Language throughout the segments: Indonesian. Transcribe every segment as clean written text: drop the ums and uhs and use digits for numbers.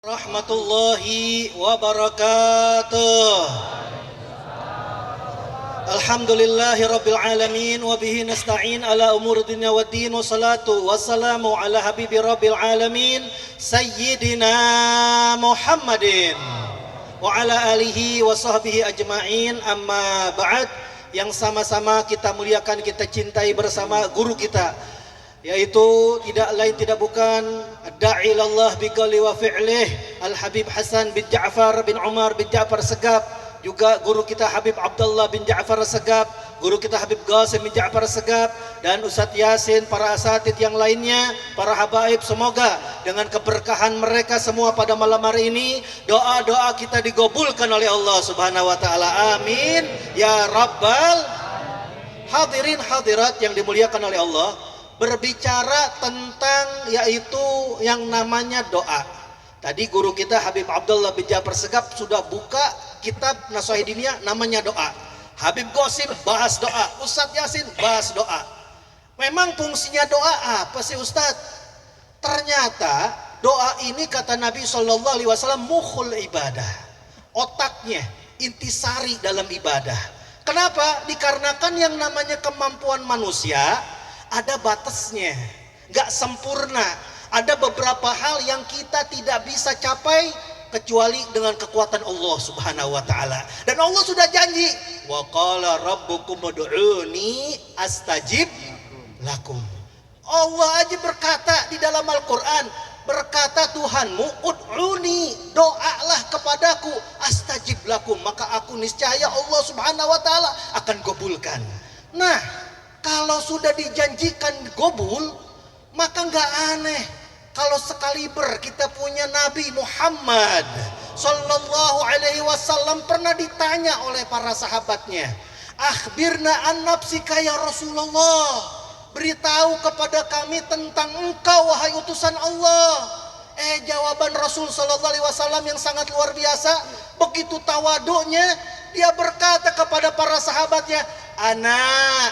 Rahmatullahi wabarakatuh. Alhamdulillahi rabbil alamin wa bihi nasta'in ala umuri dunya waddin wa salatu wassalamu ala habibi rabbil alamin sayyidina Muhammadin wa ala alihi wa sahbihi ajma'in, amma ba'd. Yang sama-sama kita muliakan, kita cintai bersama guru kita, yaitu tidak lain tidak bukan da'i ilallah biqauli wa fi'lih Al-Habib Hasan bin Ja'far bin Umar bin Ja'far Segaf, juga guru kita Habib Abdullah bin Ja'far Segaf, guru kita Habib Qasim bin Ja'far Segaf, dan Ustadz Yasin, para asatid yang lainnya, para habaib. Semoga dengan keberkahan mereka semua pada malam hari ini, doa-doa kita digabulkan oleh Allah Subhanahu wa taala. Amin ya rabbal. Hadirin hadirat yang dimuliakan oleh Allah, berbicara tentang yaitu yang namanya doa. Tadi guru kita Habib Abdullah bin Ja'far Segaf sudah buka kitab Nasihat Diniyah namanya doa. Habib Qasim bahas doa, Ustadz Yasin bahas doa. Memang fungsinya doa apa sih Ustadz? Ternyata doa ini kata Nabi SAW mukhul ibadah, otaknya, intisari dalam ibadah. Kenapa? Dikarenakan yang namanya kemampuan manusia ada batasnya, gak sempurna. Ada beberapa hal yang kita tidak bisa capai kecuali dengan kekuatan Allah Subhanahu wa taala. Dan Allah sudah janji, wa qala rabbukum ud'uni astajib lakum. Allah aja berkata di dalam Al-Qur'an, berkata Tuhanmu, ud'uni, doalah kepadaku, astajib lakum, maka aku niscaya Allah Subhanahu wa taala akan gabulkan. Nah, kalau sudah dijanjikan gobul, maka nggak aneh kalau sekaliber kita punya Nabi Muhammad Sallallahu Alaihi Wasallam pernah ditanya oleh para sahabatnya, akhbirna an nafsika ya Rasulullah, beritahu kepada kami tentang engkau wahai utusan Allah. Jawaban Rasul Sallallahu Alaihi Wasallam yang sangat luar biasa, begitu tawaduknya dia berkata kepada para sahabatnya, anak,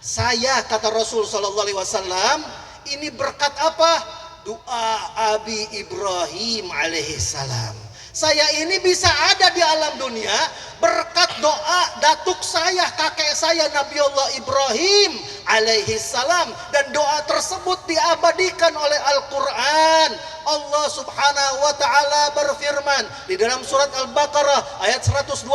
saya, kata Rasul Sallallahu Alaihi Wasallam, ini berkat apa? Doa Abi Ibrahim alaihissalam. Saya ini bisa ada di alam dunia berkat doa datuk saya, kakek saya Nabi Allah Ibrahim alaihissalam. Dan doa tersebut diabadikan oleh Al-Quran. Allah Subhanahu wa taala berfirman di dalam surat Al-Baqarah ayat 129,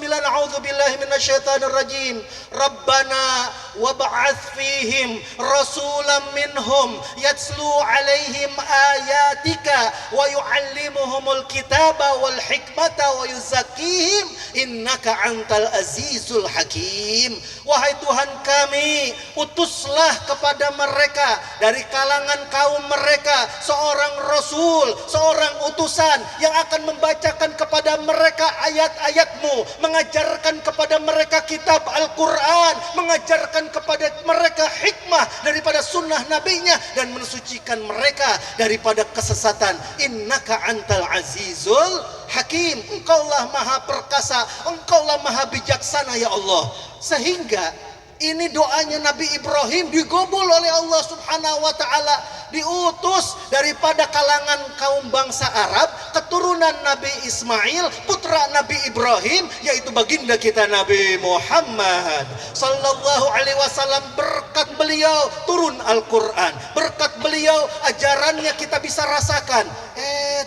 a'udzubillahi minasyaitonir rajim, Rabbana wab'ats fihim rasulan minhum yatslu 'alaihim ayatika wa yu'allimuhumul kitaba wal hikmata wa yuzakkihim innaka antal azizul hakim. Wahai Tuhan kami, utuslah kepada mereka dari kalangan kaum mereka seorang Rasul, seorang utusan yang akan membacakan kepada mereka ayat-ayatmu, mengajarkan kepada mereka kitab Al-Quran, mengajarkan kepada mereka hikmah daripada sunnah nabinya, dan mensucikan mereka daripada kesesatan. Innaka antal azizul hakim, engkaulah maha perkasa, engkaulah maha bijaksana ya Allah. Sehingga ini doanya Nabi Ibrahim digabul oleh Allah Subhanahu wa taala, diutus daripada kalangan kaum bangsa Arab, keturunan Nabi Ismail, putra Nabi Ibrahim, yaitu baginda kita Nabi Muhammad Sallallahu Alaihi Wasallam. Berkat beliau turun Al-Quran, berkat beliau ajarannya kita bisa rasakan.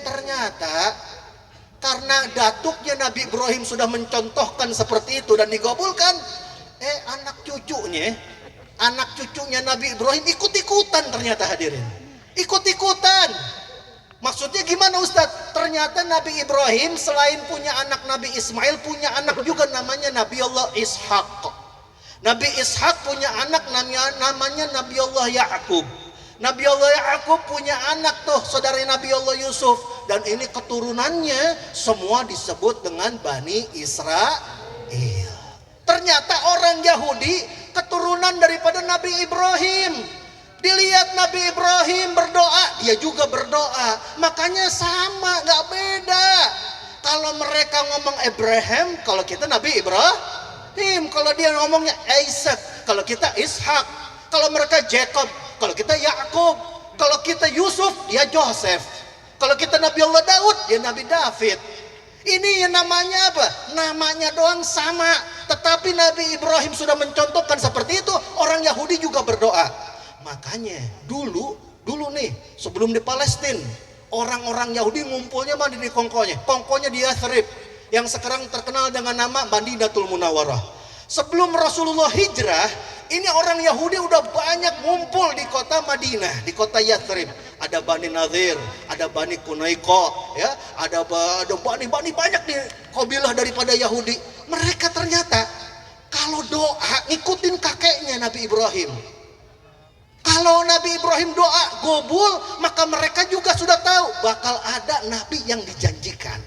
Ternyata karena datuknya Nabi Ibrahim sudah mencontohkan seperti itu dan digabulkan, anak cucunya Nabi Ibrahim ikut-ikutan. Ternyata hadirin, ikut-ikutan. Maksudnya gimana Ustadz? Ternyata Nabi Ibrahim selain punya anak Nabi Ismail, punya anak juga namanya Nabi Allah Ishaq. Nabi Ishaq punya anak namanya Nabi Allah Ya'qub. Nabi Allah Ya'qub punya anak tuh saudara Nabi Allah Yusuf. Dan ini keturunannya semua disebut dengan Bani Israel. Ternyata orang Yahudi keturunan daripada Nabi Ibrahim. Dilihat Nabi Ibrahim berdoa, dia juga berdoa. Makanya sama, gak beda. Kalau mereka ngomong Abraham, kalau kita Nabi Ibrahim. Kalau dia ngomongnya Isaac, kalau kita Ishak. Kalau mereka Jacob, kalau kita Yakub. Kalau kita Yusuf, dia Joseph. Kalau kita Nabi Allah Daud, ya Nabi David. Ini yang namanya apa? Namanya doang sama. Tetapi Nabi Ibrahim sudah mencontohkan seperti itu. Orang Yahudi juga berdoa. Makanya dulu nih, sebelum di Palestina, orang-orang Yahudi ngumpulnya mana di kongkonya? Kongkonya di Yathrib, yang sekarang terkenal dengan nama Madinatul Munawwarah. Sebelum Rasulullah hijrah, ini orang Yahudi udah banyak ngumpul di kota Madinah, di kota Yathrib. Ada Bani Nadir, ada Bani Kunaiko, ya, ada Bani banyak nih kabilah daripada Yahudi. Mereka ternyata kalau doa ngikutin kakeknya Nabi Ibrahim. Kalau Nabi Ibrahim doa gobul, maka mereka juga sudah tahu bakal ada Nabi yang dijanjikan.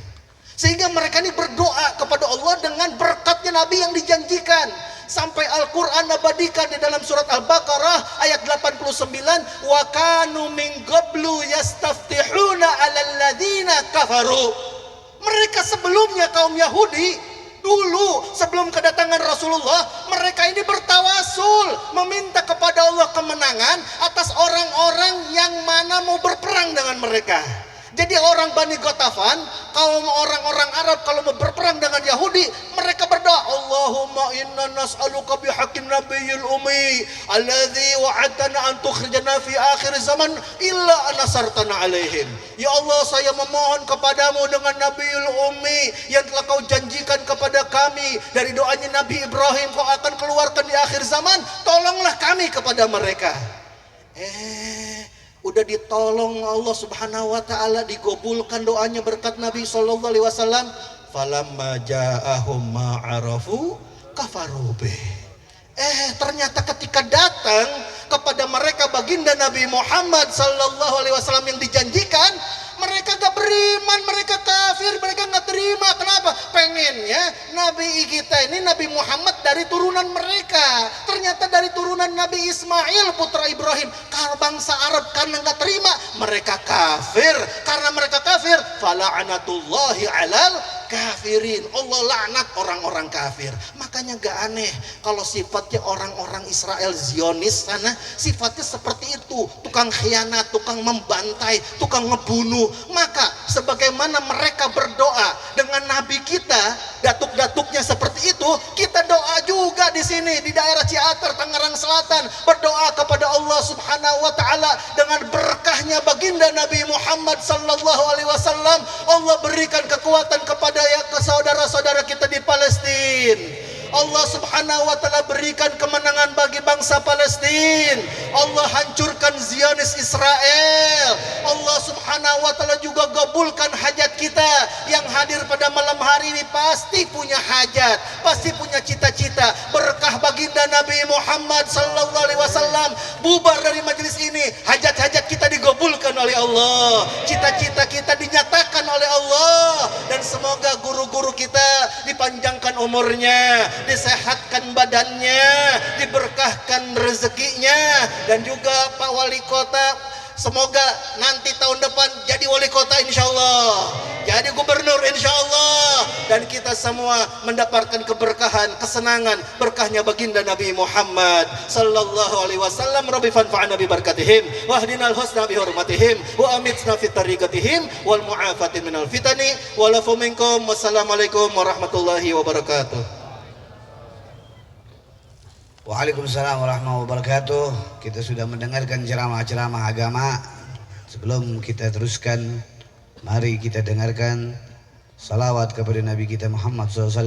Sehingga mereka ini berdoa kepada Allah dengan berkatnya Nabi yang dijanjikan. Sampai Al-Quran abadikan di dalam surat Al-Baqarah ayat 89, wa kanu min qablu yastaftihuna 'alal ladzina kafaru. Mereka sebelumnya kaum Yahudi dulu sebelum kedatangan Rasulullah, mereka ini bertawasul meminta kepada Allah kemenangan atas orang-orang yang mana mau berperang dengan mereka. Jadi orang Bani Ghatafan, kaum orang-orang Arab kalau mau berperang dengan Yahudi, mereka berdoa, Allahumma inna nas'aluka bihaqqin nabiyil ummi alladzi wa'adtana an tukhrijana fi akhir zaman illa anasartana alaihim. Ya Allah, saya memohon kepadamu dengan Nabiul Ummi yang telah kau janjikan kepada kami dari doanya Nabi Ibrahim, kau akan keluarkan di akhir zaman, tolonglah kami kepada mereka. Udah ditolong Allah Subhanahu wa taala, digobulkan doanya berkat Nabi sallallahu alaihi wasallam. Falamma ja'ahum ma arafu kafaru bih. Ternyata ketika datang kepada mereka baginda Nabi Muhammad sallallahu alaihi wasallam yang dijanjikan, mereka gak beriman, mereka kafir, mereka gak terima. Kenapa? Pengennya Nabi kita ini Nabi Muhammad dari turunan mereka. Ternyata dari turunan Nabi Ismail putra Ibrahim. Kalau bangsa Arab karena gak terima, mereka kafir. Karena mereka kafir, fala'anatullahi alal kafirin. Allah laknat orang-orang kafir. Makanya gak aneh kalau sifatnya orang-orang Israel Zionis sana sifatnya seperti itu, tukang khianat, tukang membantai, tukang ngebunuh. Maka sebagaimana mereka berdoa dengan Nabi kita, datuk-datuknya seperti itu, kita doa juga di sini di daerah Ciater, Tangerang Selatan, berdoa kepada Allah Subhanahu wa taala dengan berkahnya baginda Nabi Muhammad sallallahu alaihi wasallam. Allah berikan kekuatan kepada saudara-saudara kita di Palestina. Allah Subhanahu wa taala berikan kemenangan bagi bangsa Palestina. Allah hancurkan Zionis Israel. Allah Subhanahu wa taala juga gabulkan hajat kita yang hadir pada malam hari ini. Pasti punya hajat, pasti punya cita-cita. Berkah baginda Nabi Muhammad sallallahu alaihi wasallam, bubar dari majelis ini, hajat-hajat kita digabulkan oleh Allah, cita-cita kita dinyatakan oleh Allah. Dan semoga guru-guru kita dipanjangkan umurnya, disehatkan badannya, diberkahkan rezekinya. Dan juga Pak Wali Kota, semoga nanti tahun depan jadi wali kota insyaallah, jadi gubernur insyaallah, dan kita semua mendapatkan keberkahan, kesenangan, berkahnya baginda Nabi Muhammad sallallahu alaihi wasallam. Rabbi fanfa'na bi barakatihim wa hdinal husna bi hurmatihim wa amitna fi tariqatihim wal mu'afati minal fitani wa lafu minkum. Wassalamualaikum warahmatullahi wabarakatuh. Waalaikumsalam warahmatullahi wabarakatuh. Kita sudah mendengarkan ceramah-ceramah agama. Sebelum kita teruskan, mari kita dengarkan salawat kepada Nabi kita Muhammad SAW.